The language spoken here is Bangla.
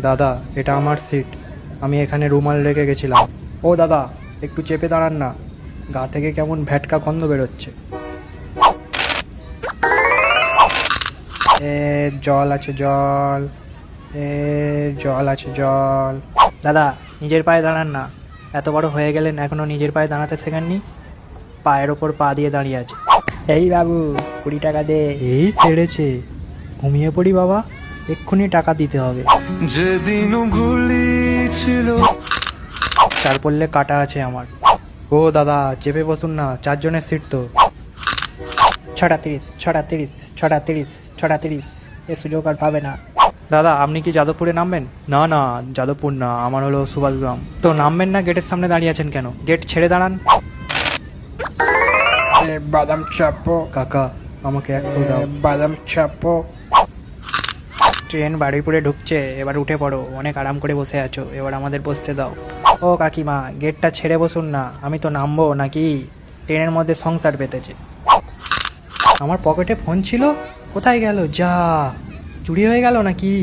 দাদা, এটা আমার সিট। আমি এখানে রুমাল রেখে গেছিলাম। ও দাদা, একটু চেপে দাঁড়ান না, গা থেকে কেমন ভ্যাটকা গন্ধ বেরোচ্ছে। জল আছে জল, জল আছে জল। দাদা, নিজের পায়ে দাঁড়ান না, এত বড় হয়ে গেলেন এখনো নিজের পায়ে দাঁড়াতে শেখেননি। পায়ের ওপর পা দিয়ে দাঁড়িয়ে আছে। এই বাবু, 20 টাকা দে। এই ছেড়েছে, ঘুমিয়ে পড়ি বাবা, এক্ষুনি টাকা দিতে হবে। যেদিন গুলি ছিল চার পড়লে কাটা আছে আমার। ও দাদা, চেপে বসুন না, 4 জনের সিট তো। 6:30, 6:30, 6:30, 6:30, এ সুযোগ আর পাবে না। দাদা, আপনি কি যাদবপুরে নামবেন? না না, যাদবপুর না, আমার হলো সুভাষগ্রাম। তো নামবেন না, গেটের সামনে দাঁড়িয়ে আছেন কেন? গেট ছেড়ে দাঁড়ান। বাদাম চাপো কাকা, আমাকে 100 দাও। বাদাম চাপো। ট্রেন বারুইপুরে ঢুকছে, এবার উঠে পড়ো, অনেক আরাম করে বসে আছো, এবার আমাদের বসতে দাও। ও কাকিমা, গেটটা ছেড়ে বসুন না, আমি তো নামবো নাকি? ট্রেনের মধ্যে সংসার পেতেছে। আমার পকেটে ফোন ছিল, কোথায় গেল? যা, চুরি হয়ে গেল নাকি?